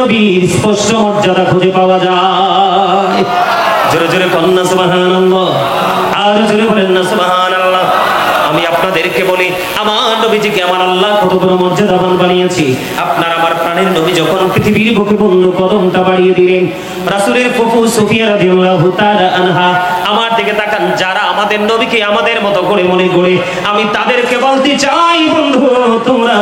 নবীর স্পষ্ট মর্যাদা খুঁজে পাওয়া যায়। জোরে জোরে কন্যা সুবহানাল্লাহ, আর জোরে বলেন না সুবহানাল্লাহ। আমি আপনাদেরকে বলি, আমার নবীজিকে আমার আল্লাহ কত বড় মর্যাদাবান বানিয়েছি। আপনার আমার প্রাণের নবী যখন পৃথিবীর বুকে বন্ধ কদমটা বাড়িয়ে দিলেন, রাসূলের ফুফু সুফিয়া রাদিয়াল্লাহু তাআলা আনহা আমার দিকে তাকান। যারা আমাদের নবীকে আমাদের মতো করে মনে করে, আমি তাদেরকে বলতে চাই, বন্ধু তোমরা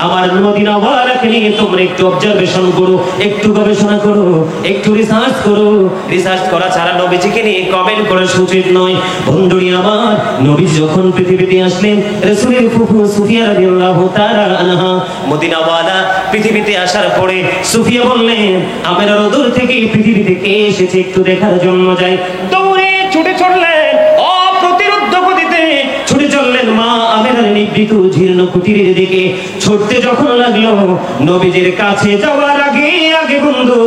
আমার মদিনা ওয়ালাকে নিয়ে তোমরা একটু অবজারভেশন করো, একটু গবেষণা করো, একটু রিসার্চ করো। রিসার্চ করা ছাড়া নবীজিকে নিয়ে কমেন্ট করা উচিত নয়। বন্ধুরি আমার, নবী যখন পৃথিবীতে আসলেন, রাসূলের ফুফু সুফিয়া রাদিয়াল্লাহু তাআলা আনহা মদিনা ওয়ালা পৃথিবীতে আসার পরে সুফিয়া বললেন, আমরা দূর থেকে পৃথিবীতে কে এসেছে একটু দেখার জন্য যাই। দৌড়ে ছুটে চললেন, অপ্রতিরোধ্য গতিতে ছুটে চললেন মা আমেনার নিভৃত জীর্ণ কুটিরের দিকে। ছুটতে যখন লাগলো, নবীজির কাছে যাওয়ার আগে আগে বন্ধু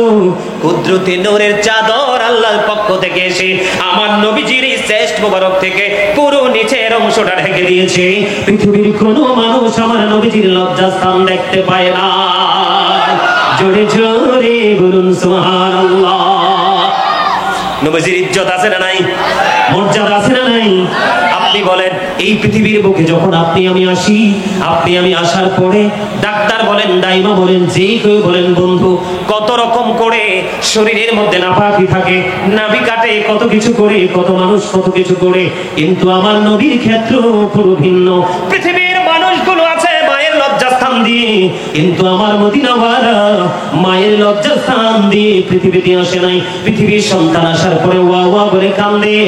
কুদরতি নূরের চাদর আল্লাহর পক্ষ থেকে এসে আমার নবীজির চেস্ট মোবারক থেকে পুরো নিচের অংশটা ঢেকে দিয়েছে। পৃথিবীর কোনো মানুষ আমার নবীজির লজ্জাস্থান দেখতে পায় না। জোরে জোরে বলুন সুবহানাল্লাহ। নবীজির ইজ্জত আছে না নাই? মর্যাদা আছে না নাই? আপনি বলেন, এই পৃথিবীর বুকে যখন আপনি আমি আসি, আপনি আমি আসার পরে ডাক্তার বলেন, দাইমা বলেন, যে কেউ বলেন বন্ধু, কত রকম করে শরীরের মধ্যে নাপাকি থাকে, নাভি কাটে, কত কিছু করে, কত মানুষ কত কিছু করে, কিন্তু আমার নবীর ক্ষেত্র পুরো ভিন্ন। পৃথিবীর মানুষগুলো আছে মায়ের লজ্জাস্থান দিয়ে, কিন্তু আমার মদিনাওয়ালা মায়ের লজ্জাস্থান দিয়ে পৃথিবীতে আসে নাই। পৃথিবীর সন্তান আসার পরে ওয়া ওয়া বলে কান্দে,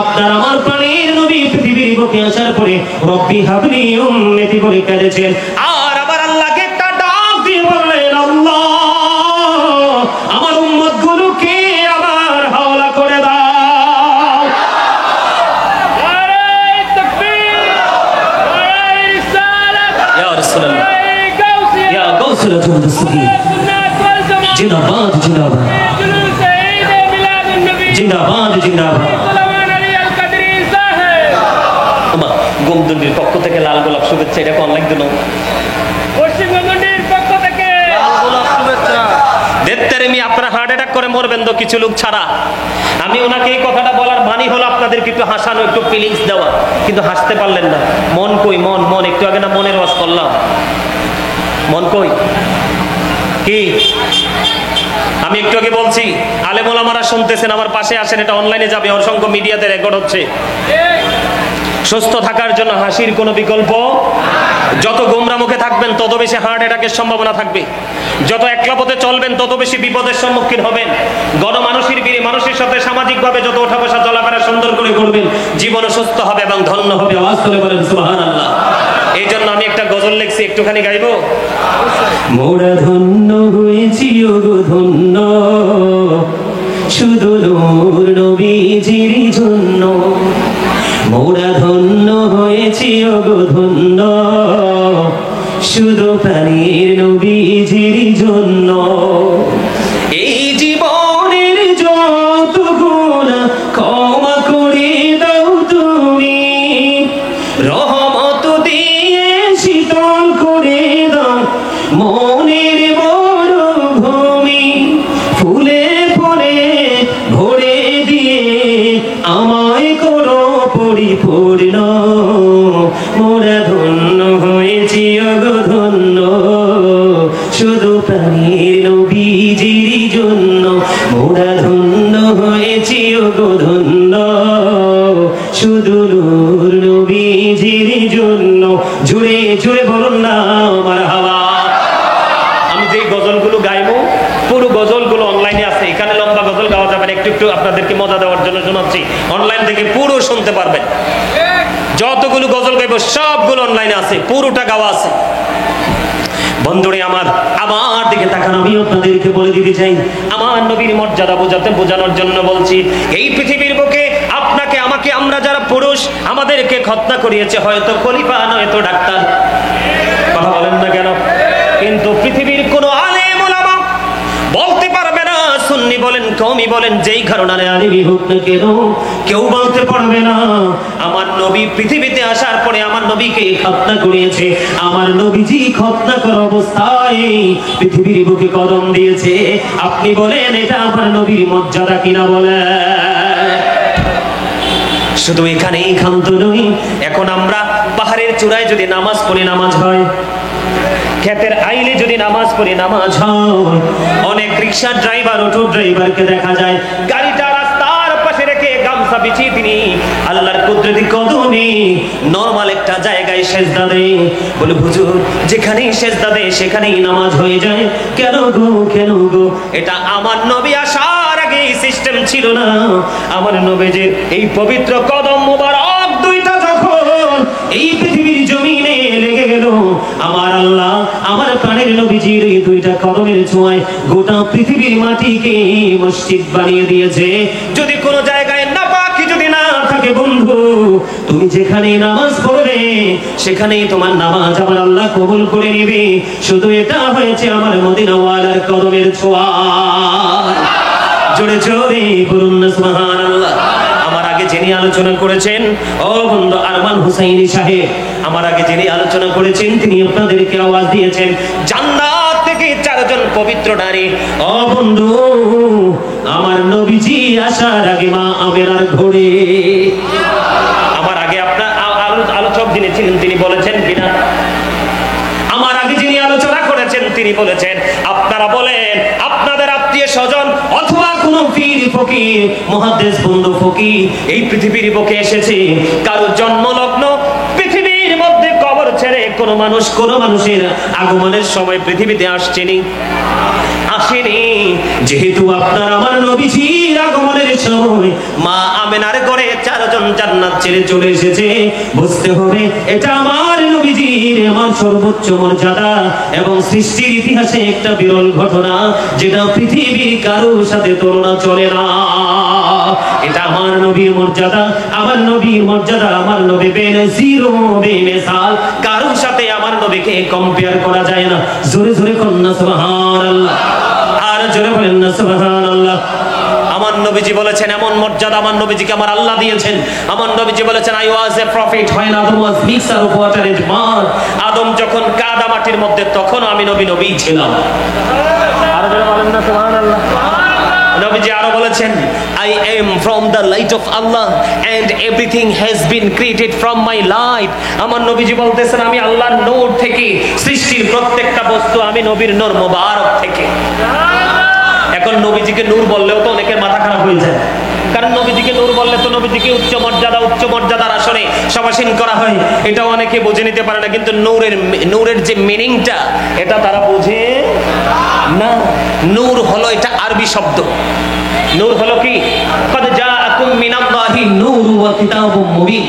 আপনার আমার প্রাণের নবী পৃথিবীর বুকে আসার পরে রব্বি হাবলি উম্মতি বলে কেঁদেছেন। আর আবার আল্লাহকে একটা ডাক দিয়ে বললেন, আল্লাহ আমার উম্মতগুলোকে আবার হাওলা করে দাও। নারে তাকবীর, নারে রিসালাত, ইয়া রাসূলুল্লাহ, গাউসিয়া, ইয়া গাউসুল মুদস্সিরিন, সুন্নাত ওয়াল জামাত, জিন্দাবাদ জিন্দাবাদ, জুলুস ঈদ মিলাদুন নবী, জিন্দাবাদ জিন্দাবাদ। সুলাইমান আলী আল কাদরি সাহেব, ওমা গোমদুন্ডির পক্ষ থেকে লাল গোলাপ শুভেচ্ছা, এটা কোন লাগতো না? পশ্চিমবঙ্গের পক্ষ থেকে দেখতেরেমি আপনারা হার্ট অ্যাটাক করে মরবেন তো কিছু লোক ছাড়া। আমি ওনাকে এই কথাটা বলার মানি হলো আপনাদেরকে একটু হাসানো, একটু ফিলিংস দেওয়া, কিন্তু হাসতে পারলেন না। মন কই? মন মন একটু আগে না মনের ওয়াজ করলাম, মন কই? কি আমি একটু আগে বলছি, আলেম ওলামারা শুনতেছেন, আমার পাশে আসেন, এটা অনলাইনে যাবে, অসংখ্য মিডিয়াতে রেকর্ড হচ্ছে। সুস্থ থাকার জন্য হাসির কোনো বিকল্প। যত গোমরা মুখে থাকবেন তত বেশি হার্ট অ্যাটাকের সম্ভাবনা থাকবে। যত একলা পথে চলবেন তত বেশি বিপদের সম্মুখীন হবেন। গণমানুষের বীরে মানুষের সাথে সামাজিকভাবে যত ওঠা বসা চলাফেরা সুন্দর করে করবেন, জীবন সুস্থ হবে এবং ধন্য হবে। আওয়াজ করে বলেন সুবহানাল্লাহ। এই জন্য আমি একটা গজল লিখছি, একটুখানি গাইবো। মোরা ধন্য হয়েছি ওগো ধন্য, শুধু নূর নবীজির জন্য। মোরা ধন্য হয়েছি ওগো ধন্য, শুধু প্রাণীর নবীজির জন্য। এই জীবনের যত গুনাহ ক্ষমা করে দাও তুমি, রহমত দিয়ে শীতল করে দাও মনের মরুভূমি। ফুলে ফলে ভরে দিয়ে আমায় করো পরিপূর্ণ। মোরা ধন্য হয়েছি ওগো ধন্য, শুধু প্রাণীর নবীজির জন্য। মোরা ধন্য হয়েছি ওগো ধন্য, শুধু নূর নবীজির জন্য। জুড়ে জুড়ে বলুন না মারহাবা। আমি যে গজলগুলো গাইবো, পুরো গজলগুলো অনলাইনে আছে, এখানে লম্বা গজল গাওয়া যাবে না, একটু একটু আপনাদেরকে মজা দেওয়ার জন্য শোনাচ্ছি। অনলাইন থেকে পুরো শুনতে পারবেন। যতগুলো গজল গাইবো সবগুলো অনলাইনে আছে, পুরোটা গাওয়া আছে। বন্ধুরে আমার দিকে তাকান, আমি আপনাদেরকে বলে দিতে চাই, আমার নবীর মর্যাদা বোঝানোর জন্য বলছি। এই পৃথিবীর বুকে আপনাকে আমাকে, আমরা যারা পুরুষ, আমাদেরকে খতনা করিয়েছে হয়তো খলিফা, নয়তো ডাক্তার। কথা বলেন না কেন? কিন্তু পৃথিবীর কোন আলেম ওলামা বলতে পারবে না, সুন্নি বলেন কওমি বলেন যেই ঘরানার আলিমই হোক না কেন, কেউ বলতে পারবে না আমার নবী পৃথিবীতে আসার পরে আমার নবীকে খতনা করিয়েছে, আমার নবীজি খতনা করা অবস্থায় পৃথিবীর বুকে কদম দিয়েছে। আপনি বলেন এটা আমার নবীর মর্যাদা কিনা বলেন? শুধু এখানেই ক্ষান্ত নই, এখন আমরা পাহাড়ের চূড়ায় যদি নামাজ পড়ি নামাজ হয়, ক্ষেতের আইলে যদি নামাজ পড়ি নামাজ হয়, অনেক রিক্সা ড্রাইভার অটো ড্রাইভারকে দেখা যায় গাড়িটা রাস্তার পাশে রেখে গামছা বিছিয়ে তিনি আল্লাহর কুদরতি কদমে নরমাল একটা জায়গায় সেজদা দেয়। বলে হুজুর যেখানেই সেজদা দেয় সেখানেই নামাজ হয়ে যায়, কেন গো কেন গো? এটা আমার নবী আসার আগে এই সিস্টেম ছিল না। আমার নবীজির এই পবিত্র কদম মোবারক দুইটা যখন এই পৃথিবীর জমিনে লেগে গেল, আমার আল্লাহ আমার প্রাণের নবীজির এই দুইটা কদমের ছোঁয়ায় গোটা পৃথিবীর মাটিকে মসজিদ বানিয়ে দিয়েছে। যদি কোনো জায়গায় নাপাকি যদি না থাকে বন্ধু, তুমি যেখানে নামাজ পড়বে সেখানেই তোমার নামাজ আমার আল্লাহ কবুল করে নেবে। শুধু এটা হয়েছে আমার মদিনাওয়ালার কদমের ছোঁয়া। জোরে জোরে বলুন না সুবহানাল্লাহ। আমার আগে যিনি আলোচনা করেছেন ও বন্ধু আরমান হুসাইনি সাহেব, আমার আগে যিনি আলোচনা করেছেন তিনি আপনাদেরকে আওয়াজ দিয়েছেন জান্নাত থেকে 4 জন পবিত্র নারী। ও বন্ধু আমার নবীজি আসার আগে মা আমেনার ঘোড়ে, আমার আগে আপনার আলোচক যিনি ছিলেন তিনি বলেছেন কিনা, আমার আগে যিনি আলোচনা করেছেন তিনি বলেছেন আপনারা বলেন আপনাদের আত্মীয় স্বজন অথবা কোনো পীর ফকির মুহাদ্দিস বন্ধু ফকির এই পৃথিবীর বুকে এসেছে, কারো জন্মলগ্ন পৃথিবীর মধ্যে কবর ছেড়ে কোনো মানুষের আগমনের সময় পৃথিবীতে আসছেনি আসেনি। যেহেতু আপনার আমার নবীজির আগমনের সময় মা আমেনার ঘরে 4 জন জান্নাত ছেড়ে চলে এসেছে, বুঝতে হবে এটা আমার নবীজির আমার সর্বোচ্চ মর্যাদা এবং সৃষ্টির ইতিহাসে একটা বিরল ঘটনা যেটা পৃথিবীর কারোর সাথে তুলনা চলে না। এটা আমার নবীর মর্যাদা, আমার নবীর মর্যাদা, আমার নবী বেনজিরো বেমিসাল, কারোর সাথে আমার নবীকে কম্পেয়ার করা যায় না। জোরে জোরে কন্না সুবহানাল্লাহ, আর জোরে বলেন না সুবহানাল্লাহ। আমার নবীজি বলেছেন এমন মর্যাদা আমার নবীজিকে আমার আল্লাহ দিয়েছেন। আমার নবীজি বলেছেন I was A profit when Adam was mixture of water and mud, আদম যখন কাদা মাটির মধ্যে তখন আমি নবী ছিলাম। আর জোরে বলেন না সুবহানাল্লাহ। নবীজি আরো বলেছেন I am from the light of Allah and everything has been created from my light, আমার নবীজি বলতেছেন আমি আল্লাহর নূর থেকে সৃষ্টির প্রত্যেকটা বস্তু আমি নবীর নূর মোবারক থেকে। এখন নবীজিকে নূর বললেও তো অনেকের মাথা খারাপ হয়ে যায়, কারণ নবীজিকে নূর বললে তো নবীজিকে উচ্চ মর্যাদার আসনে সমাসীন করা হয়, এটা অনেকে বুঝে নিতে পারে না। কিন্তু নূরের যে মিনিংটা এটা তারা বুঝে না। নূর হলো এটা আরবি শব্দ। নূর হলো কি কদ জাআকুম মিনাল্লাহি নূরু ওয়া কিতাবুম মুবিন,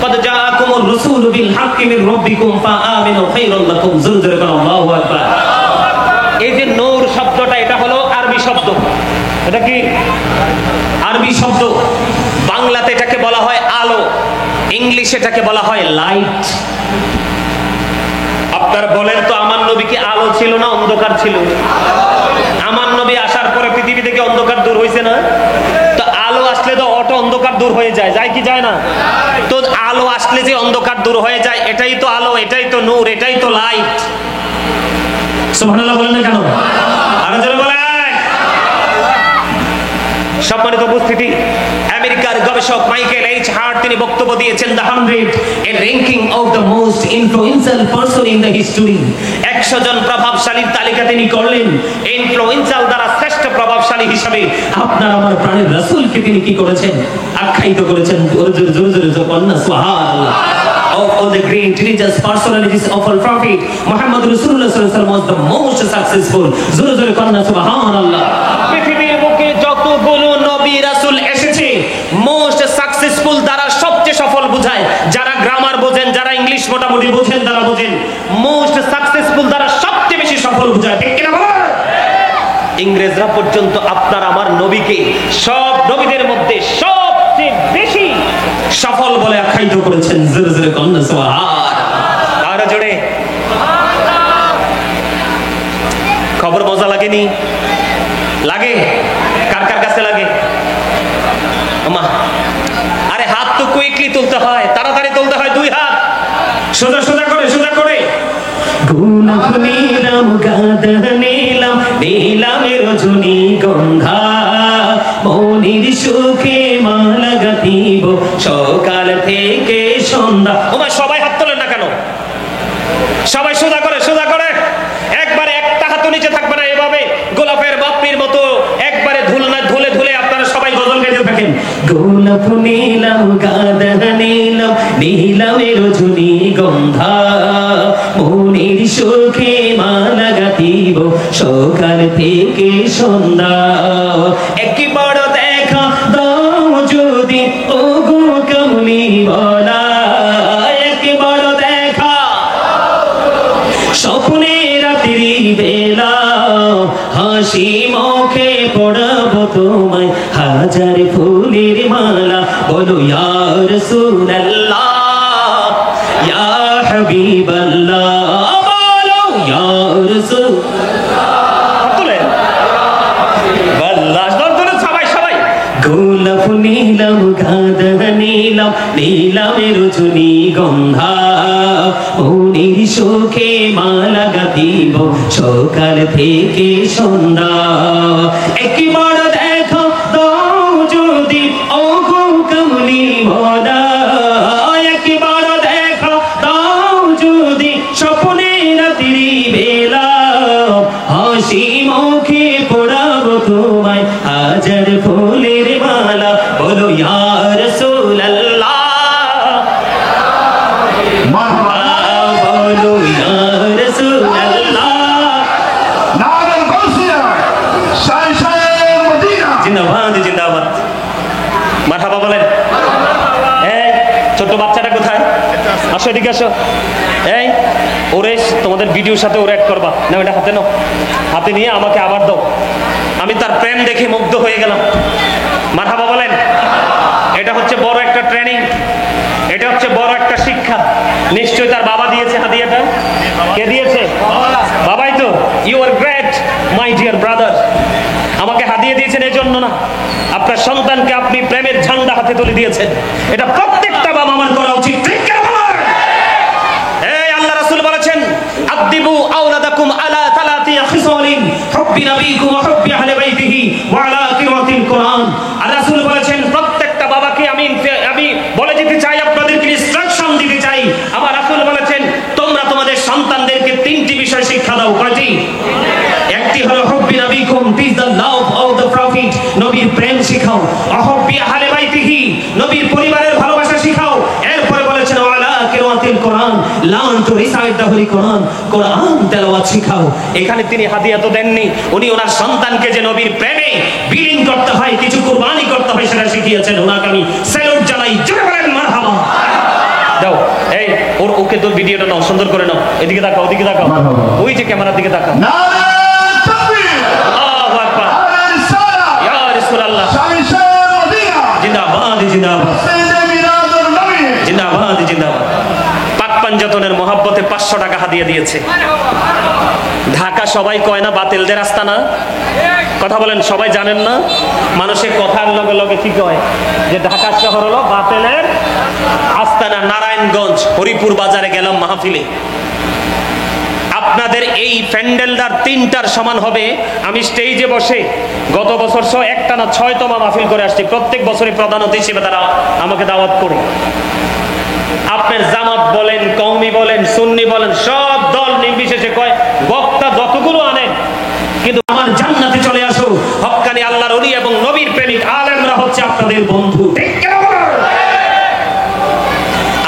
কদ জাআকুমুর রাসূলু বিল হাক্কি মির রাব্বিকুম ফাআমিনু খায়রাল লাকুম। জোরে বলুন আল্লাহু আকবার। এই যে নূর শব্দটা এটা হলো আরবি শব্দ। এটা কি আরবি শব্দ? বাংলাতে এটাকে বলা হয় আলো, ইংলিশে এটাকে বলা হয় লাইট। আপনারা বলেন তো আমার নবী কি আলো ছিল না অন্ধকার ছিল? আমার নবী আসার পরে পৃথিবী থেকে অন্ধকার দূর হয়েছে না? তো আলো আসলে তো অটো অন্ধকার দূর হয়ে যায়, যায় কি যায় না? তো আলো আসলে যে অন্ধকার দূর হয়ে যায় এটাই তো আলো, এটাই তো নূর, এটাই তো লাইট। সুবহানাল্লাহ বলেন না কেন? আরো জোরে বলেন। সম্মানিত উপস্থিতি, আমেরিকার গবেষক মাইকেল এইচ হার্ট তিনি বক্তব্য দিয়েছেন the 100 A ranking of the most influential person in the history. 100 জন প্রভাবশালীর তালিকা তিনি করলেন। ইনফ্লুয়েন্সিয়াল দ্বারা শ্রেষ্ঠ প্রভাবশালী হিসেবে আপনার আমার প্রাণের রাসূলকে তিনি কি করেছেন? আখ্যায়িত করেছেন। জোরে জোরে কন্না সুবহানাল্লাহ। Of all the great religious personalities of our prophet Muhammad Rasulullah sallallahu alaihi wasallam was the most successful. জোরে জোরে কন্না সুবহানাল্লাহ। পৃথিবীর বুকে যতগুলো নবী রাসূল এসেছে মোস্ট সাকসেসফুল দ্বারা সবচেয়ে সফল বোঝায়। যারা গ্রামার বোঝেন, যারা ইংলিশ মোটামুটি বোঝেন তারা বোঝেন মোস্ট সাকসেসফুল দ্বারা সবচেয়ে বেশি সফল বোঝায়। ঠিক কিনা বলেন? ইংরেজরা পর্যন্ত আপনার আমার নবীকে সব নবীদের মধ্যে সবচেয়ে বেশি সফল বলে আখ্যায়িত করেছেন। জোরে জোরে কন্না সুবহানাল্লাহ। আর জোরে। খবর মজা লাগেনি? লাগে? তুলতে হয়, তাড়াতাড়ি তুলতে হয়, 2 হাত সোজা সোজা করে, সোজা করে। গোলাপ নীলাম গাঁদা নীলাম নীলামের রজনী গন্ধা, মনির সুখে মালা গাঁথিব সকাল থেকে সন্ধ্যা। ওমা সবাই হাত তোলেন না কেন? সবাই সোজা করে, সোজা করে। একবারে একটা হাত নিচে থাকবে না, এভাবে গোলাপের বাপ্পির মতো একবারে ধুলে ধুলে আপনারা সবাই গজল গাইতে থাকেন। গোলাপ নীলাম গাঁদা নীলাম নীলামের রজনী গন্ধা, মনির সুখে মালা গাঁথিব সকাল থেকে সন্ধ্যা। একবার দেখা দাও যদি ও গো কমলি বলা, একবার দেখা স্বপ্নে রাত্রি বেলা, হাসি মুখে পড়াবো তোমায় হাজার ফুলের মালা। বলো ইয়া রাসূলুল্লাহ ইয়া হাবিবাল্লাহ, বলো ইয়া রাসূলুল্লাহ। সবাই সবাই গোলাপ নীলাম গাঁদা নীলাম নীলামের রজনী গন্ধা, মনির সুখে মালা গাঁথিব সকাল থেকে সন্ধ্যা। একবার দেখা দাও যদি ও গো কমলি বলা, একবার দেখা দাও যদি স্বপ্নে রাত্রি বেলা, হাসি মুখে পড়াবো তোমায় হাজার ফুলের মালা। বলো ইয়া রাসূলুল্লাহ, বলো ইয়া রাসূলুল্লাহ। জিন্দাবাদ জিন্দাবাদ, মারহাবা বলেন। এই ছোট্ট বাচ্চাটা কোথায়? আসো এদিকে আসো। এই ওরে তোমাদের ভিডিওর সাথে ওরে অ্যাড করবা না, এটা হাতে নাও, হাতে নিয়ে আমাকে আবার দাও। আমি তার প্রেম দেখে মুগ্ধ হয়ে গেলাম। মারহাবা বলেন। এটা হচ্ছে বড় একটা ট্রেনিং, এটা হচ্ছে বড় একটা শিক্ষা। নিশ্চয়ই তার বাবা দিয়েছে হাদিয়াটা। কে দিয়েছে? বাবাই তো। You are great my dear brother. আমাকে হাদিয়া দিয়েছেন এই জন্য না, আপনার সন্তানকে আপনি প্রেমের ঝান্ডা হাতে তুলে দিয়েছেন। এটা প্রত্যেকটা বাবা মার করা উচিত। ঠিক কি না বলেন? এই আল্লাহ রাসূল বলেছেন আদিবু আওলাদাকুম আলা তালাতি খিসালিন হুব্বি নবীকুম ওয়া হুব্বি আহলি বাইতিহি ওয়া আলা কিরাতিল কোরআন। আল্লাহ রাসূল বলেছেন প্রত্যেকটা বাবাকে আমি বলে দিতে চাই, আপনাদেরকে ইনস্ট্রাকশন দিতে চাই। আমার রাসূল বলেছেন তোমরা তোমাদের সন্তানদেরকে 3টি বিষয় শিক্ষা দাও। কয়টি? একটি হলো হুব্বি নবীকুম, teach the love of the prophet, নবীর প্রেম শিখাও। হুব্বি আহলি বাইতিহি, নবীর পরিবারের ভালোবাসা শিখাও। এরপরে বলেছেন ওয়ালা কিরাতিল কোরআন, learn to recite the holy Quran, Quran তেলাওয়াত শিখাও। এখানে তিনি হাদিয়া তো দেননি, উনি ওনার সন্তানকে যে নবীর প্রেমে বিলীন করতে হয়, কিছু কুরবানি করতে হয়, সেটা শিখিয়েছেন। ওনাকে আমি স্যালুট জানাই। জোরে বলেন মারহাবা। দাও এই ওকে তোর ভিডিওটা নাও, সুন্দর করে নাও। এদিকে তাকাও, ওদিকে তাকাও, ওই যে ক্যামেরার দিকে তাকাও। আল্লাহু আকবার, ইয়া রাসূলুল্লাহ। জিন্দাবাদ জিন্দাবাদ জিন্দাবাদ জিন্দাবাদ। পাক পাঞ্জাতনের মহাব্বতে 500 টাকা হাদিয়া দিয়েছে। ঢাকা সবাই কয় না বাতিলদের আস্তানা? কথা বলেন, সবাই জানেন না? মানুষের কথার লগে লগে কি কয় যে ঢাকা শহর হলো বাতিলের আস্তানা। নারায়ণগঞ্জ হরিপুর বাজারে গেলাম মাহফিলে। আপনাদের এই প্যান্ডেলদার 3টার সমান হবে। আমি স্টেজে বসে গত বছর একটানা 6তম মাহফিল করে আসছি। প্রত্যেক বছরই প্রধান অতিথি হিসেবে তারা আমাকে দাওয়াত করে। আপনার জামাত বলেন, কওমি বলেন, সুন্নি বলেন, সব দল নির্বিশেষে কয় বক্তা যতগুলো আনেন, কিন্তু আমার জান্নাতে চলে আসো। হক্কানি আল্লাহর ওলি এবং নবীর প্রেমিক আলেমরা হচ্ছে আপনাদের বন্ধু। ঠিক কি না?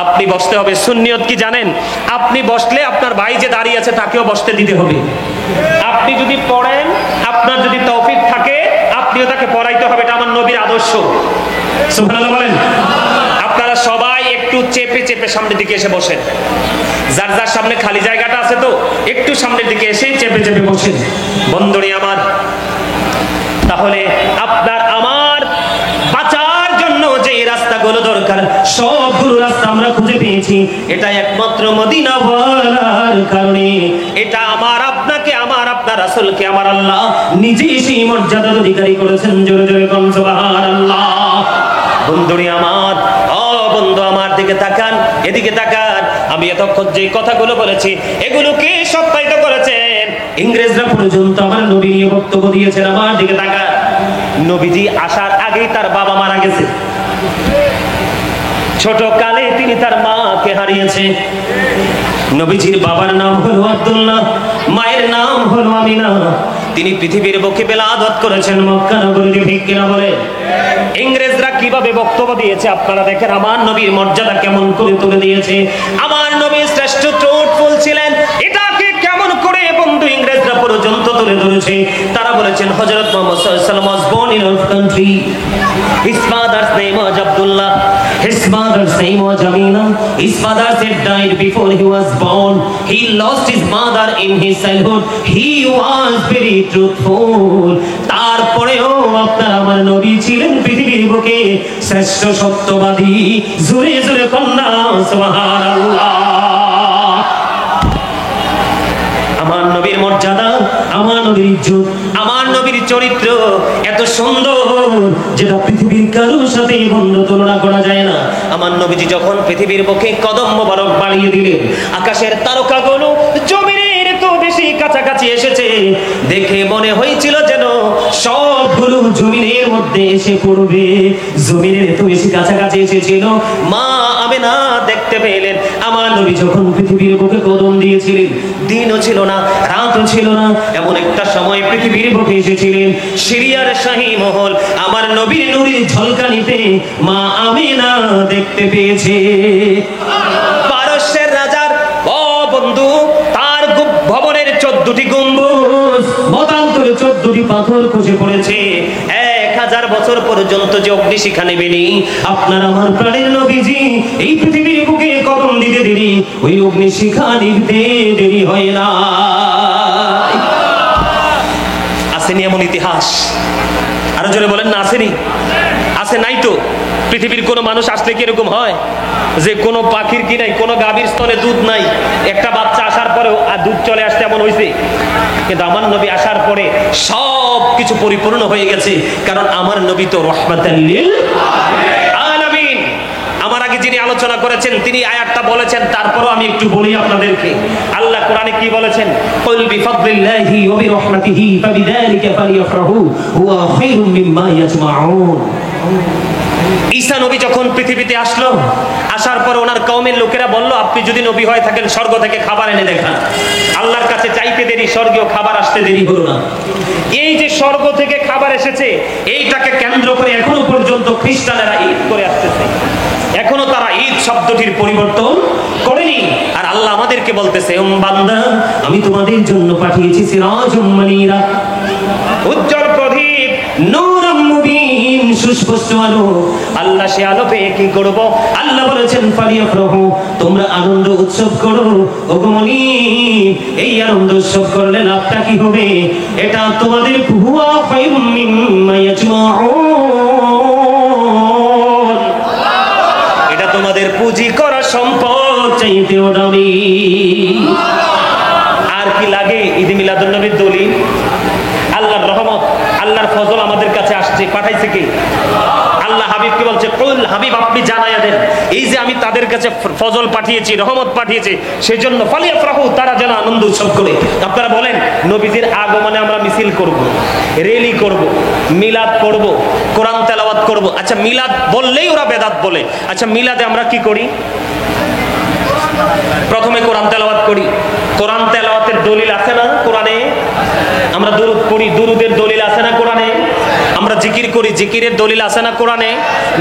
আপনি বসতে হবে। সুন্নিয়ত কি জানেন? আপনি বসলে আপনার ভাই যে দাঁড়িয়ে আছে তাকেও বসতে দিতে হবে। আপনি যদি পড়েন, আপনার যদি তৌফিক থাকে, আপনিও তাকে পড়াইতে হবে। এটা আমার নবীর আদর্শ। সুবহানাল্লাহ বলেন। আপনারা সবাই একটু চেপে চেপে সামনের দিকে এসে বসেন। যার যার সামনে খালি জায়গাটা আছে তো একটু সামনের দিকে এসে চেপে চেপে বসেন। বন্ধুরি আমার, তাহলে আপনার আমার বাঁচার জন্য যে রাস্তাগুলো দরকার সবগুলো রাস্তা আমরা খুঁজে পেয়েছি। এটা একমাত্র মদিনাওয়ালার কারণে। এটা আমার আপনাকে, আমার আপনার রাসূলকে আমার আল্লাহ নিজেই সেই মর্যাদার অধিকারী করেছেন। জোরে জোরে কোন সুবহানাল্লাহ। বন্ধুরি আমার, ও বন্ধু আমার, দিকে তাকান, এদিকে তাকান। আমি এতক্ষণ যে কথাগুলো বলেছি এগুলোকে সত্যায়িত করেছেন ইংরেজরা পর্যন্ত আমার নবী নিয়ে বক্তব্য দিয়েছেন। আমার দিকে তাকান। নবীজি আসার আগেই তার বাবা মারা গেছে। ছোট কালে তিনি তার মাকে হারিয়েছে। নবীজির বাবার নাম হলো আব্দুল্লাহ, মায়ের নাম হলো আমিনা। তিনি পৃথিবীর বুকে বেলাদত করেছেন মক্কা নগরীতে, ঠিক কিনা বলে? ইংরেজরা কিভাবে বক্তব্য দিয়েছে আপনারা দেখেন। আমার নবীর মর্যাদা কেমন করে তুলে দিয়েছে। আমার নবী শ্রেষ্ঠ ট্রুথফুল ছিলেন, এটাকে কেমন করে বন্ধু ইংরেজরা পর্যন্ত তুলে ধরেছে। তারা বলেছেন হযরত মুহাম্মদ সাল্লাল্লাহু আলাইহি ওয়াসাল্লাম was born in our country. His father's name was Abdullah. His mother's name was Amina. His father had died before he was born. He lost his mother in his childhood. He was very truthful. তারপরেও আপনার আমার নবী ছিলেন পৃথিবীর বুকে শ্রেষ্ঠ সত্যবাদী। জোরে জোরে কন্যা সুবহানাল্লাহ। আমার নবীর মর্যাদা, আমার নবীর ইজ্জত, আমার নবীর চরিত্র এত সুন্দর যেটা পৃথিবীর কারোর সাথে বন্ধ তুলনা করা যায় না। আমার নবীজি যখন পৃথিবীর বুকে কদম মোবারক বাড়িয়ে দিলেন, আকাশের তারকাগুলো জমিনের তো বেশি কাছাকাছি এসেছে। দেখে মনে হয়েছিল যেন সবগুলো জমিনের মধ্যে এসে পড়বে। জমিনের তো বেশি কাছাকাছি এসেছিল। মা আমিনা দেখতে পেলেন আমার নবী যখন পৃথিবীর বুকে কদম দিয়েছিলেন, দিনও ছিল না, রাতও ছিল না, এমন একটা সময় পৃথিবীর বুকে এসেছিলেন সিরিয়ার শাহী মহল। আমার নবীর নূরের ঝলকানিতে মা আমিনা দেখতে পেয়েছে পারস্যের রাজার বন্ধু তার ভবনের 14টি গম্বুজ, মতান্তরে 14টি পাথর খসে পড়েছে। 1000 বছর পর্যন্ত যে অগ্নিশিখা নেবেনি আপনার আমার প্রাণের নবীজি এই পৃথিবীর বুকে কদম দিতে দেরি, ওই অগ্নিশিখা নিভতে দেরি হয় না। আসেনি এমন ইতিহাস? আরো জোরে বলেন না, আসেনি? আছে নাই তো? পৃথিবীর কোন মানুষ আসলে কি এরকম হয় যে কোনো পাখির কি নাই, কোনো গাভীর স্তনে দুধ নাই, একটা বাচ্চা আসার পরেও আর দুধ চলে আসতে এমন হয়েছে? কিন্তু আমার নবী আসার পরে সব কিছু পরিপূর্ণ হয়ে গেছে, কারণ আমার নবী তো রাহমাতাল লিল আলামিন। আমার আগে যিনি আলোচনা করেছেন তিনি আয়াতটা বলেছেন, তারপরও আমি একটু বলি আপনাদেরকে। আল্লাহ কোরআনে কি বলেছেন? কুল বিফাদলিল্লাহি ওয়া বিরহমাতিহি ফাবিযালিকা ফালইফরাহু হুয়া খায়রুম মিম্মা ইয়াজমাউন। ঈসা নবী যখন পৃথিবীতে আসলো, আসার পর ওনার কওমের লোকেরা বলল, আপনি যদি নবী হয়ে থাকেন স্বর্গ থেকে খাবার এনে দেখান। আল্লাহর কাছে চাইতে দেরি, স্বর্গীয় খাবার আসতে দেরি হলো না। এই যে স্বর্গ থেকে খাবার এসেছে, এইটাকে কেন্দ্র করে এখনো পর্যন্ত খ্রিস্টানেরা ঈদ করে আসতেছে। এখনো তারা ঈদ শব্দটির পরিবর্তন করেনি। আর আল্লাহ আমাদেরকে বলতেছে, বান্দা আমি তোমাদের জন্য পাঠিয়েছি সিরাজুম মুনীরা, উজ্জ্বল প্রদীপ, নূরুম মুবিন, সুস্পষ্ট আলো। আল্লাহ সে আলো পেয়ে কি করব? আল্লাহ বলেছেন ফালিয়াফরাহু, তোমরা আনন্দ উৎসব করো। ওগো মুনীব, এই আনন্দ উৎসব করলে লাভটা কি হবে? এটা তোমাদের হুয়া খায়রুম মিম্মা ইয়াজমাউন, এটা তোমাদের পুঁজি করা সম্পদ চাইতেও দামি। আর কি লাগে? ঈদ মিলাদুন নবীর দলিল, আল্লাহর রহমত, আল্লাহর ফজল আমাদের কাছে আসছে। পাঠাইছে কি? আল্লাহ হাবিবকে বলছে, কুল, হাবিব আপনি জানাইয়া দেন, এই যে আমি তাদের কাছে ফজল পাঠিয়েছি, রহমত পাঠিয়েছি, সেই জন্য ফালিয়াফরাহু, তারা যেন আনন্দ উৎসব করে। আপনারা বলেন, নবীজির আগমনে আমরা মিছিল করব, র্যালি করব, মিলাদ করব, কোরআন তেলাওয়াত করব। আচ্ছা, মিলাদ বললেই ওরা বেদাত বলে। আচ্ছা, মিলাদে আমরা কি করি? প্রথমে কোরআন তেলাওয়াত করি। কোরআন তেলাওয়াতের দলিল আছে না কোরআনে? আমরা দুরূদ পড়ি, দুরূদের দলিল আছে না কোরআনে? আমরা জিকির করি, জিকিরের দলিল আছে না কোরআনে?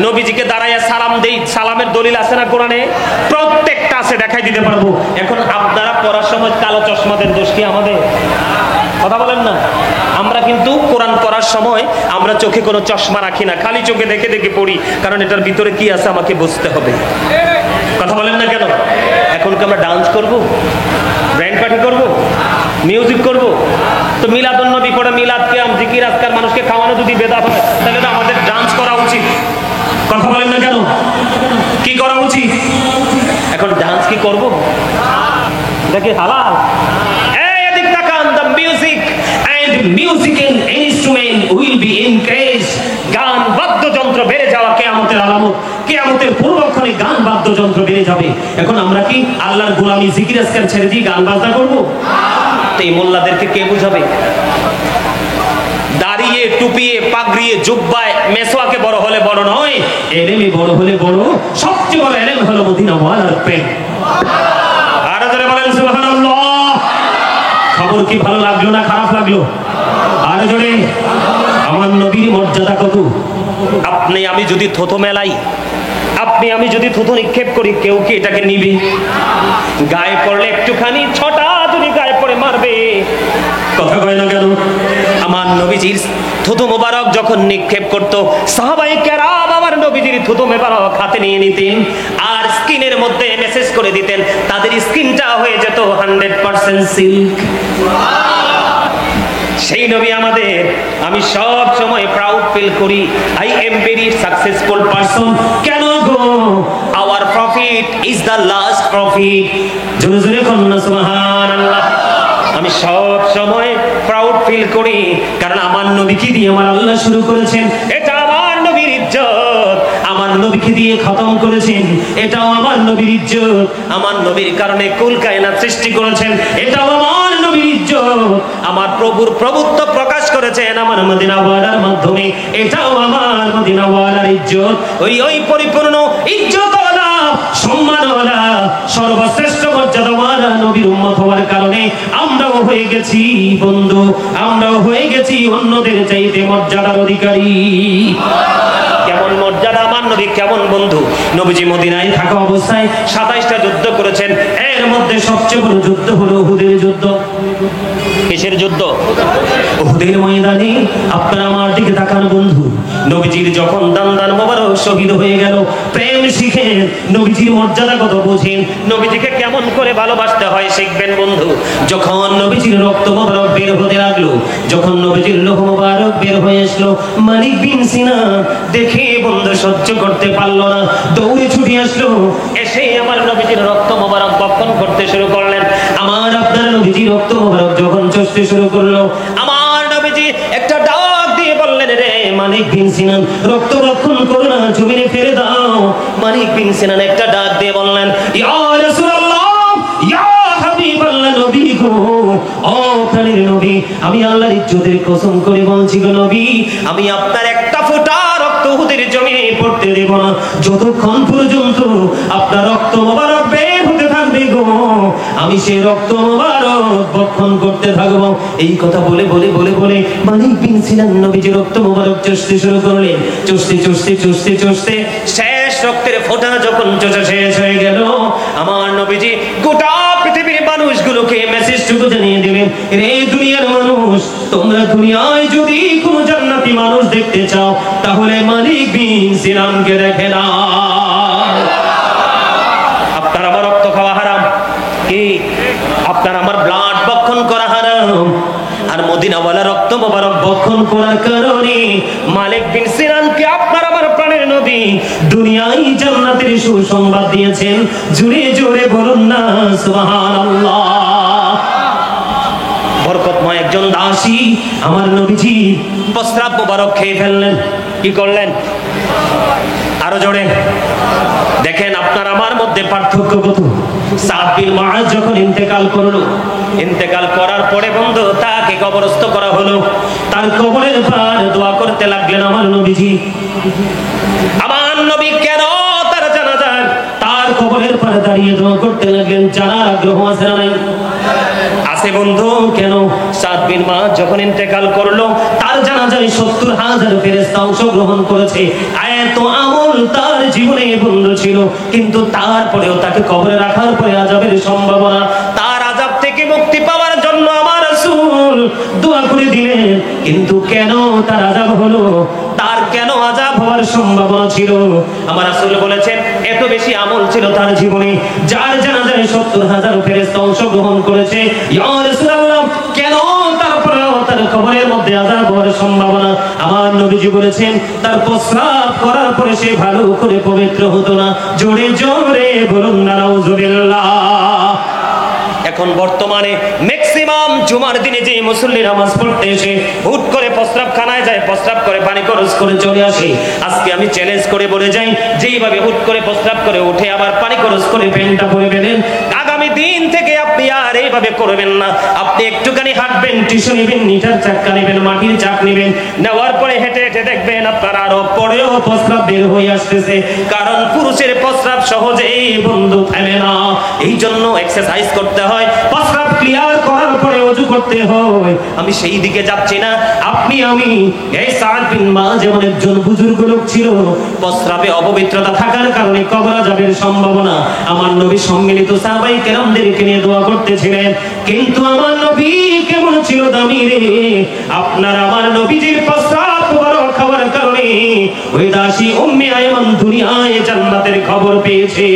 নবীজিকে দাঁড়াইয়া সালাম দেই, সালামের দলিল আছে না কোরআনে? প্রত্যেকটা আছে, দেখাই দিতে পারবো। এখন আপনারা পড়ার সময় কালো চশমাদের দোষ কি আমাদের? কথা বলেন না। আমরা কিন্তু কোরআন পড়ার সময় আমরা চোখে কোনো চশমা রাখি না, খালি চোখে দেখে দেখে পড়ি, কারণ এটার ভিতরে কি আছে আমাকে বুঝতে হবে। কথা বলেন না কেন? এখন কি আমরা ডান্স করব, ব্যান্ড পার্টি করব, মিউজিক করব? তো মিলাদুন নবী পড়ে, মিলাদ কিয়াম, জিকির আজকার মানুষকে খাওয়ানো যদি বেদাত হয়, তাহলে তো আমাদের ডান্স করা উচিত। কথা বলেন না কেন? কি করা উচিত? এখন ডান্স কি করব? দেখি হালাল। এদিক তাকান, the music and musical instrument will be increased. গান বাদ্যযন্ত্র বেড়ে যাওয়া কিয়ামতের আলামত। কিয়ামতের পূর্বক্ষণে গান বাদ্যযন্ত্র এখন আমরা কি আল্লাহর গোলামি জিকির আজকাল ছেড়ে দিয়ে গান বাজনা করবো? তো এই মোল্লাদেরকে কে বুঝাবে? দাঁড়িয়ে টুপিয়ে পাগড়িয়ে জুব্বায় মেসওয়াকে বড় হলে বড় নয়, এলেমে বড় হলে বড়। সবচেয়ে বড় এলেম হলো মদিনা ওয়ালার প্রেম। আর যারা বলেন সুবহানাল্লাহ। খবর কি ভালো লাগলো না খারাপ লাগলো? আর জোরে, আমার নবীর মর্যাদা কত! আপনি আমি যদি থুতু মেলাই, আপনি আমি যদি থুতু নিক্ষেপ করি, কেউ কি এটাকে নিবে? গায়ে পড়লে একটুখানি ছটা যদি গায়ে পড়ে মারবে, কথা কয় না কেন? আমার নবীজির থুতু মোবারক যখন নিক্ষেপ করতো, সাহাবায়ে কেরাম আমার নবীজির থুতু মোবারক হাতে নিয়ে নিতেন আর স্কিনের মধ্যে মেসেজ করে দিতেন, তাদের স্কিনটা হয়ে যেত 100% সিল্ক। সেই নবী আমাদের, আমি সব সময় প্রাউড ফিল করি, I am very successful person. কেন গো? Our prophet is the last prophet. জোরে জোরে কন্যা সুবহানাল্লাহ। আমি সব সময় প্রাউড ফিল করি, কারণ আমার নবীকে দিয়ে আমার আল্লাহ শুরু করেছেন, এটা আমার নবীর ইজ্জত। আমার নবীকে দিয়ে খতম করেছেন, এটাও আমার নবীর ইজ্জত। আমার নবীর কারণে কুল কায়নাত সৃষ্টি করেছেন, এটাও আমার নবীর ইজ্জত। আমার প্রভুর প্রভুত্ব প্রকাশ করেছেন আমার মদিনা ওয়ালার মাধ্যমে, এটাও আমার মদিনা ওয়ালার ইজ্জত। ওই পরিপূর্ণ ইজ্জতওয়ালা, সম্মানওয়ালা, সর্বশ্রেষ্ঠ মর্যাদাওয়ালা নবীর উম্মত হওয়ার কারণে আমরাও হয়ে গেছি বন্ধু, আমরাও হয়ে গেছি অন্যদের চাইতে মর্যাদার অধিকারী। কেমন মর্যাদা আমার নবী, কেমন বন্ধু! নবীজি মদিনায় থাকা অবস্থায় 27টা যুদ্ধ করেছেন, এর মধ্যে সবচেয়ে বড় যুদ্ধ হলো উহুদের যুদ্ধ। কিসের যুদ্ধ? উহুদের ময়দানে। আপনারা আমার দিকে তাকান বন্ধু, নবীজির যখন দান মোবারক শহীদ হয়ে গেল, প্রেম শিখেন, নবীজির মর্যাদা কত বোঝেন, নবীজিকে কেমন করে ভালোবাসতে হয় শিখবেন বন্ধু। যখন নবীজির রক্ত মোবারক বের হতে লাগলো, যখন নবীজির লোহ মোবারক বের হয়ে আসলো, মালিক বিন সিনান দেখে বন্ধু সহ্য করতে পারলো না, দৌড়ে ছুটে আসলো, এসে আমার নবীজির রক্ত মোবারক বক্ষণ করতে শুরু করলেন। আমার আপনার নবীজির রক্ত মোবারক যখন চষতে শুরু করলো, আমার নবীজি একটা ডাক দিয়ে বললেন, রে মালিক বিন সিনান, রক্ত বক্ষণ করো না, জমিনে ফেলে দাও। মালিক বিন সিনান একটা ডাক দিয়ে বললেন, ইয়া রাসূলুল্লাহ, ইয়া হাবিবাল্লাহ, নবী গো, ও প্রাণের নবী, আমি আল্লাহর ইজ্জতের কসম করে বলছি গো নবী, আমি আপনার একটা ফোঁটা রক্ত উহুদের জমিনে পড়তে দেব না, যতক্ষণ পর্যন্ত আপনার রক্ত মোবারক বের হতে থাকবে গো, আমি সেই রক্ত মোবারক বক্ষণ করতে থাকবো। এই কথা বলে বলে বলে বলে মালিক বিন সিনান নবীজির রক্ত মোবারক চষতে শুরু করলেন। চষতে চষতে চষতে চষতে শেষ রক্তের ফোঁটা যখন চষা শেষ হয়ে গেল, আমার নবীজি গোটা পৃথিবীর মানুষগুলোকে মেসেজটুকু জানিয়ে দিলেন, রে দুনিয়ার মানুষ, তোমরা দুনিয়ায় যদি কোনো জান্নাতি মানুষ দেখতে চাও, তাহলে মালিক বিন সিনানকে দেখে না। আপনার আমার রক্ত খাওয়া হারাম, কি আপনার আমার ব্লাড বক্ষণ করা হারাম, আর মদিনাওয়ালা রক্ত মোবারক বক্ষণ করার কারণে মালিক বিন সিনানকে আপনার আমার প্রাণের নবী দুনিয়ায় জান্নাতের সুসংবাদ দিয়েছেন। জোরে জোরে বলুন না সুবহানাল্লাহ। বরকতময় একজন দাসী আমার নবীজি প্রস্রাব মোবারক খেয়ে ফেললেন। কি করলেন? আরো জোরে দেখেন, আপনার আমার মধ্যে পার্থক্য কত। সাদ বিন মুআয যখন ইন্তেকাল করলো, ইন্তেকাল করার পরে বন্ধু তাকে কবরস্থ করা হলো, তার কবরের পার দোয়া করতে লাগলেন আমার নবীজি। আমার নবী কেন তার জানাজার তার কবরের পার দাঁড়িয়ে দোয়া করতে লাগলেন? জানার আগ্রহ আছে না নাই? আছে বন্ধু। কেন? সাদ বিন মুআয যখন ইন্তেকাল করলো, তার জানাজায় 70,000 ফেরেশতা অংশগ্রহণ করেছে। এত আমল তার জীবনে বন্ধু ছিল, কিন্তু তারপরেও তাকে কবরে রাখার পরে আযাবের সম্ভাবনা, তার আযাব থেকে মুক্তি পাওয়ার জন্য আমার রাসূল দোয়া করে দিলেন। কিন্তু কেন তার আযাব হলো? তার কেন আযাব হওয়ার সম্ভাবনা ছিল? আমার রাসূল বলেছেন, এত বেশি আমল ছিল তার জীবনে, যার জানাজায় 70,000 ফেরেশতা অংশগ্রহণ করেছে। ইয়া রাসূলুল্লাহ, কেন তারপরেও তার কবরের মধ্যে আযাব হওয়ার সম্ভাবনা? আমার নবীজি বলেছেন, তার প্রস্রাব করার পরে সে ভালো করে পবিত্র হতো না। জোরে জোরে বলুন না নাউযুবিল্লাহ। এখন বর্তমানে ম্যাক্সিমাম জুমার দিনে যে মুসল্লি নামাজ পড়তে এসে হুট করে প্রস্রাবখানায় যায়, প্রস্রাব করে পানি খরচ করে চলে আসে। আজকে আমি চ্যালেঞ্জ করে বলে যাই, যেইভাবে হুট করে প্রস্রাব করে উঠে আবার পানি খরচ করে প্যান্টটা পরে ফেলেন, আগামী দিন থেকে আপনি আর এইভাবে করবেন না। আপনি একটুখানি হাঁটবেন, টিস্যু নেবেন, নিটার চাক্কা নেবেন, মাটির চাক নেবেন, নেওয়ার পরে হেঁটে হেঁটে দেখবেন আপনার আরো পরেও প্রস্রাব বের হয়ে আসতেছে। কারণ পুরুষের প্রস্রাব সহজেই বন্ধু ফেলে না, এই জন্য এক্সারসাইজ করতে হয়, প্রস্রাব ক্লিয়ার করার পরে ওযু করতে হয়। আমি সেই দিকে যাচ্ছি না, আপনি আমি এই সাদ বিন মায যেমন একজন বুজুর্গ লোক ছিল, প্রস্রাবে অপবিত্রতা থাকার কারণে কবর আযাবের সম্ভাবনা। আমার নবী সম্মিলিত সাহাবায়ে কেরামদেরকে নিয়ে দোয়া করতেছিলেন, কিন্তু আমার নবী কেমন ছিল দামি রে, আপনার আমার নবীজির প্রস্রাব মুবারক খাওয়ার কারণে ওই দাসী উম্মে আয়মান দুনিয়ায় জান্নাতের খবর পেয়েছে।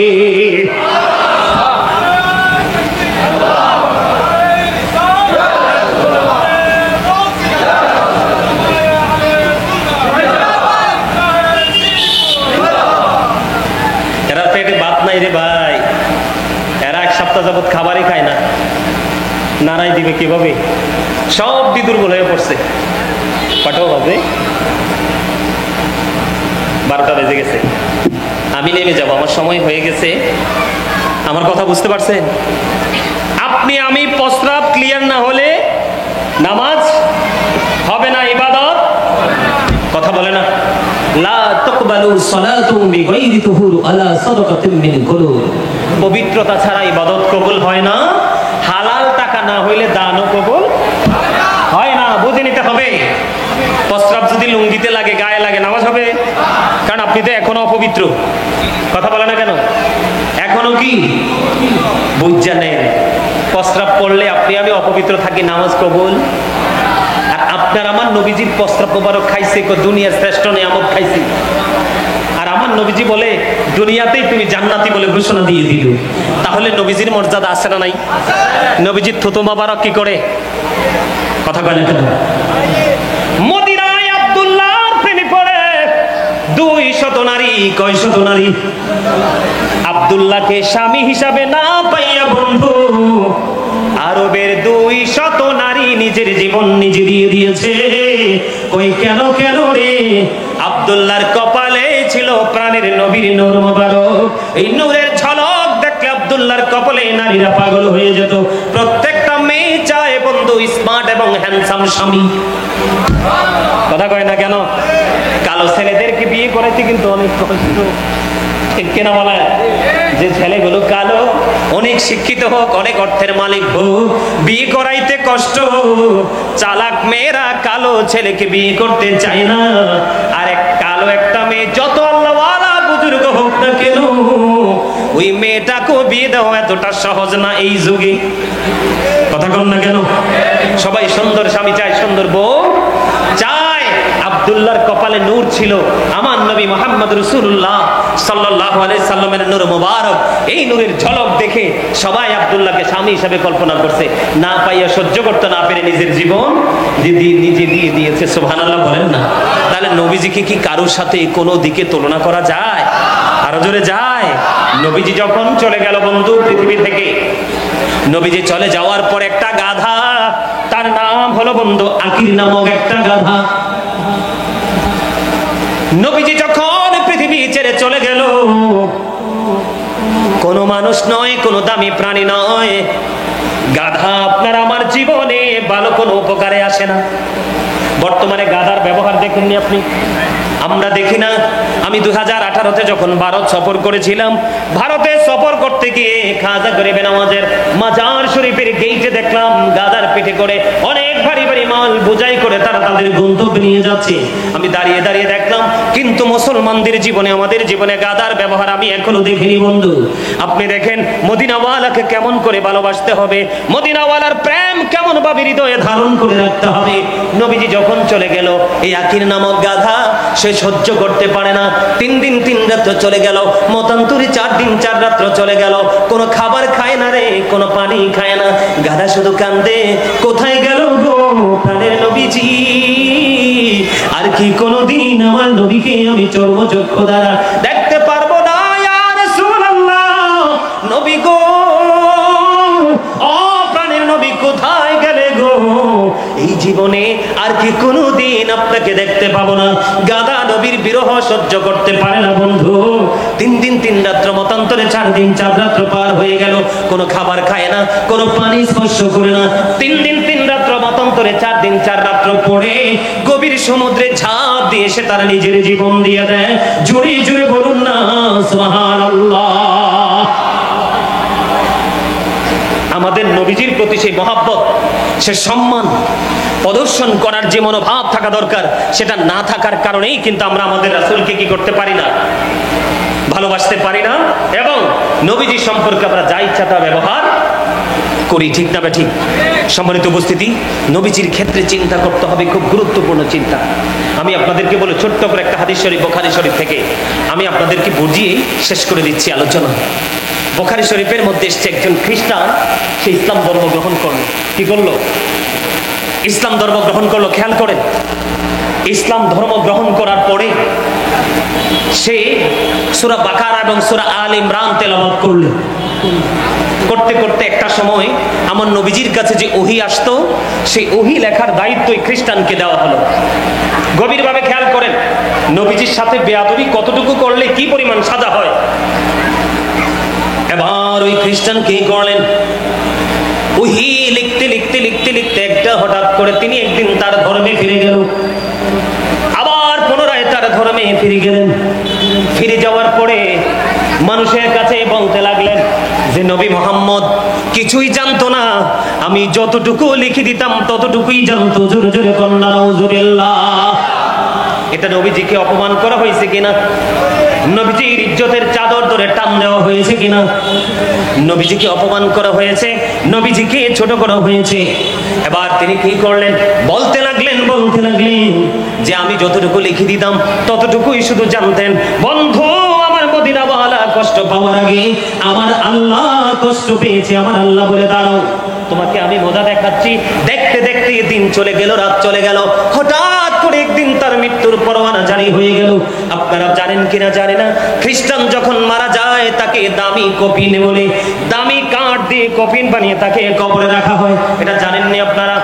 এরা পেটে ভাত নাই রে ভাই, এরা এক সপ্তাহ যাবত খাবারই খায় না, নাড়াই দিবে কিভাবে? সব দুর্বল হয়ে পড়ছে। কটাও বাজে? 12টা বেজে গেছে। আমি নেমে যাব, আমার সময় হয়ে গেছে। আমার কথা বুঝতে পারছেন? আপনি আমি প্রস্রাব ক্লিয়ার না হলে নামাজ হবে না, ইবাদত কথা বলে না। লা তাকবালু সালাতু বিগাইরি তুহুর আলা সাদাকাতিন মিন গুলুর। পবিত্রতা ছাড়া ইবাদত কবুল হয় না, হালাল টাকা না হইলে দানও কবুল হয় না। বুঝে নিতে হবে, প্রস্রাব যদি লুঙ্গিতে লাগে, গায়ে লাগে, নামাজ হবে? কারণ আপনি তো এখনো অপবিত্র। কথা বলে না কেন? এখনো কি বুঝা নেন? প্রস্রাব পড়লে আপনি আমি অপবিত্র থাকি, নামাজ কবুল? আর আপনার আমার নবীজির প্রস্রাব মোবারক খাইছে, দুনিয়ার শ্রেষ্ঠ নিয়ামত খাইছে। আর আমার নবীজি বলে দুনিয়াতেই তুমি জান্নাতি বলে ঘোষণা দিয়ে দিল। তাহলে নবীজির মর্যাদা আছে না নাই? নবীজির থুতু মোবারক কি করে? কথা বলে কেন? মদিনায় আব্দুল্লাহর প্রেমে পড়ে 200 নারী, কয়শত নারী আব্দুল্লাহকে স্বামী হিসাবে না পাইয়া বন্ধু আরবের 200 নারী নিজের জীবন নিজে দিয়ে দিয়েছে। কই কেন কেন রে? আব্দুল্লাহর কপালে ছিল প্রাণের নবীর নূর মোবারক। এই নূরের ঝলক দেখলে আব্দুল্লাহর কপালে নারীরা পাগল হয়ে যেত। প্রত্যেকটা মেয়ে চায় বন্ধু স্মার্ট এবং হ্যান্ডসাম স্বামী। কথা কয় না কেন? কালো ছেলেদেরকে বিয়ে করাইতে কিন্তু অনেক কষ্ট, ঠিক কিনা বলে? যে ছেলেগুলো কালো, অনেক শিক্ষিত হোক, অনেক অর্থের মালিক হোক, বিয়ে করাইতে কষ্ট। চালাক মেয়েরা কালো ছেলেকে বিয়ে করতে চায় না। আর এক কালো একটা মেয়ে যত আল্লাহওয়ালা বুজুর্গ হোক না কেন, ওই মেয়েটাকেও বিয়ে দেওয়া এতটা সহজ না এই যুগে। কথা কন না কেন? সবাই সুন্দর স্বামী চায়, সুন্দর বউ চায়। আব্দুল্লাহর কপালে নূর ছিল, আমার নবী মুহাম্মদ রাসূলুল্লাহ সাল্লাল্লাহু আলাইহি সাল্লামের নূর মোবারক। এই নূরের ঝলক দেখে সবাই আব্দুল্লাহকে স্বামী হিসেবে কল্পনা করছে, না পাইয়া সহ্য করতে না পেরে নিজের জীবন নিজে দিয়ে দিয়েছে। সুবহানাল্লাহ বলেন না? তাহলে নবীজিকে কি কারোর সাথে কোনো দিকে তুলনা করা যায়? আরো জোরে যায়? নবীজি যখন চলে গেল বন্ধু পৃথিবী থেকে, নবীজি চলে যাওয়ার পর একটা গাধা, তার নাম হলো বন্ধু আকির নামক একটা গাধা। নবীজি যখন পৃথিবী ছেড়ে চলে গেল, কোনো মানুষ নয়, কোনো দামি প্রাণী নয়, গাধা আপনার আমার জীবনে ভালো কোনো উপকারে আসে না। বর্তমানে গাধার ব্যবহার দেখেননি আপনি? আমরা দেখি না? আমি 2018-তে যখন ভারত সফর করেছিলাম, ভারতে সফর করতে গিয়ে খাজা গরিবে নওয়াজের মাজার শরীফের গেইটে দেখলাম গাধার পিঠে করে অনেক ভারী ভারী মাল বোঝাই করে তারা তাদের গন্তব্যে নিয়ে যাচ্ছে। আমি দাঁড়িয়ে দাঁড়িয়ে দেখলাম, কিন্তু মুসলমানদের জীবনে, আমাদের জীবনে গাধার ব্যবহার আমি এখনো দেখিনি বন্ধু। আপনি দেখেন মদিনাওয়ালাকে কেমন করে ভালোবাসতে হবে, মদিনাওয়ালার প্রেম কেমন ভাবে হৃদয়ে ধারণ করে রাখতে হবে। নবীজি যখন চলে গেল, এই আকির নামক গাধা সে সহ্য করতে পারে না। 3 দিন 3 রাত্র চলে গেল, মতান্তরে 4 দিন 4 রাত্র চলে গেল, কোনো খাবার খায় না রে, কোনো পানি খায় না। গাধা শুধু কান্দে, কোথায় গেল গো প্রাণের নবীজি? আর কি কোনোদিন আমার নবীকে আমি চর্মচক্ষু দ্বারা দেখতে পারবো না? ইয়া রাসূলুল্লাহ, নবী গো, ও প্রাণের নবী কোথায় গেলে গো? এই জীবন জীবনে আর কি কোনোদিন আপনাকে দেখতে পাবো না। গাদা নবীর বিরহ সহ্য করতে পারে না বন্ধু। 3 দিন 3 রাত্র মতান্তরে 4 দিন 4 রাত্র পার হয়ে গেল, কোনো খাবার খায় না, কোনো পানি স্পর্শ করে না। 3 দিন 3 রাত্র মতান্তরে 4 দিন 4 রাত্র পরে গভীর সমুদ্রে ঝাঁপ দিয়ে সে তার নিজের জীবন দিয়ে দেয়। জোরে জোরে বলুন না সুবহানাল্লাহ। আমাদের নবীজির প্রতি সেই মহাব্বত, সে সম্মান প্রদর্শন করার যে মনোভাব থাকা দরকার, সেটা না থাকার কারণেই কিন্তু আমরা আমাদের রাসূলকে কি করতে পারি না, ভালোবাসতে পারি না, এবং নবীজি সম্পর্কে আমরা যা ইচ্ছা তা ব্যবহার করি। ঠিক না ঠিক? সম্মানিত উপস্থিতি, নবীজির ক্ষেত্রে চিন্তা করতে হবে, খুব গুরুত্বপূর্ণ চিন্তা। আমি আপনাদেরকে বলে ছোট্ট করে একটা হাদিস শরীফ, বুখারী শরীফ থেকে আমি আপনাদেরকে বুঝিয়ে শেষ করে দিচ্ছি আলোচনা। বুখারী শরীফের মধ্যে এসছে একজন খ্রিস্টান, সে ইসলাম ধর্ম গ্রহণ করলো। কি করলো? ইসলাম ধর্ম গ্রহণ করলো। খেয়াল করেন, ইসলাম ধর্ম গ্রহণ করার পরে সে সূরা বাকারা এবং সূরা আল ইমরান তেলাওয়াত করলো। করতে করতে একটা সময় আমার নবীজির কাছে যে ওহী আসতো, সেই ওহী লেখার দায়িত্ব এই খ্রিস্টানকে দেওয়া হলো। গভীরভাবে খেয়াল করেন, নবীজির সাথে বেয়াদবি কতটুকু করলে কি পরিমাণ সাজা হয়। এবার ওই খ্রিস্টান কি করলেন, ওহী লিখতে লিখতে লিখতে লিখতে একটা হঠাৎ করে তিনি একদিন তার ধর্মে ফিরে গেল। আবার পুনরায় তার ধর্মে ফিরে গেলেন। ফিরে যাওয়ার পরে মানুষের কাছে বলতে লাগলেন যে নবী মুহাম্মদ কিছুই জানতো না, আমি যতটুকু লিখে দিতাম ততটুকুই জানতো। জোরে জোরে কন্যা নাউজুবিল্লাহ। এটা নবীজিকে অপমান করা হয়েছে কিনা? নবীজির ইজ্জতের চাদর ধরে টান দেওয়া হয়েছে কিনা? নবীজিকে অপমান করা হয়েছে, নবীজিকে ছোট করা হয়েছে। এবার তিনি কি করলেন, বলতে লাগলেন যে আমি যতটুকু লিখে দিতাম ততটুকুই শুধু জানতেন। বন্ধু, আমার মদিনাওয়ালা কষ্ট পাওয়ার আগে আমার আল্লাহ কষ্ট পেয়েছে। আমার আল্লাহ বলে দাঁড়াও, তোমাকে আমি মজা দেখাচ্ছি। দেখতে দেখতে দিন চলে গেল, রাত চলে গেল। হঠাৎ করে একদিন তার মৃত্যুর পরোয়ানা জারি হয়ে গেল। আপনারা জানেন কিনা জানি না, খ্রিস্টান যখন মারা যায় তাকে দামি কফিন বলে, দামি কাঠ দিয়ে কফিন বানিয়ে তাকে কবরে রাখা হয়। এটা জানেননি আপনারা?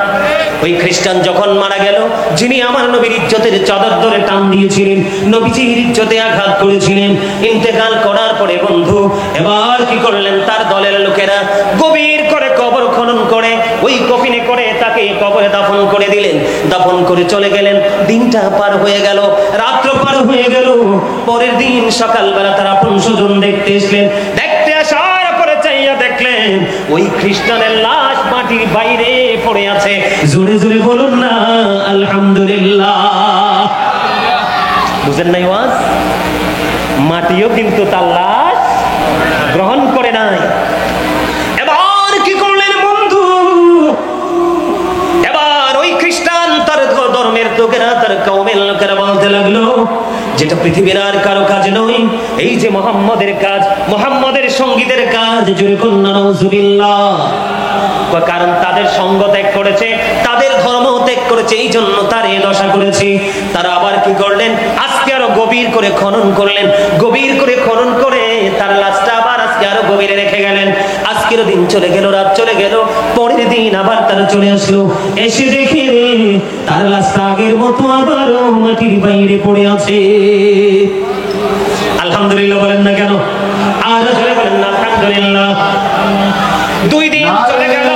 ওই খ্রিস্টান যখন মারা গেল, যিনি আমার নবীর ইজ্জতের চাদর ধরে টান দিয়েছিলেন, নবীজির ইজ্জতে আঘাত করেছিলেন, ইন্তেকাল করার পরে বন্ধু এবার কি করলেন, তার দলের লোকেরা গভীর করে কবর খনন করে ওই কফিনে করে তাকে কবরে দাফন করে দিলেন। দাফন করে চলে গেলেন। দিনটা পার হয়ে গেল, রাত্র পার হয়ে গেল। পরের দিন সকালবেলা তারা আপন স্বজন দেখতে এসলেন। দেখতে আসার পরে চাইয়া দেখলেন ওই খ্রিস্টানের লাশ মাটির বাইরে পড়ে আছে। জোরে জোরে বলুন না আলহামদুলিল্লাহ। বুঝেন নাই ওয়াজ? মাটিও কিন্তু তার লাশ গ্রহণ করে নাই। এবার কি করলেন বন্ধু, এবার ওই খ্রিস্টান তার ধর্মের লোকেরা, তার কওমের লোকেরা বলতে লাগলো যেটা পৃথিবীর আর কারো কাজ নয়, এই যে মুহাম্মদের কাজ, মুহাম্মদের সঙ্গীদের কাজ। জোরে কন্যা নাউজুবিল্লাহ। কারণ তাদের সঙ্গ ত্যাগ করেছে, তাদের ধর্ম ত্যাগ করেছে, এই জন্য তার এই দশা করেছে। তারা আবার কি করলেন, আজকে আরো গভীর করে খনন করলেন। গভীর করে খনন করে তার লাশটা আবার আজকে আরো গভীরে রেখে গেলেন। আজকের দিন চলে গেল, রাত চলে গেল। পরের দিন আবার তারা চলে আসলো। এসে দেখে তার লাশটা আগের মতো আবারও মাটির বাইরে পড়ে আছে। আলহামদুলিল্লাহ বলেন না কেন? আর বলেন না আলহামদুলিল্লাহ। 2 দিন চলে গেল,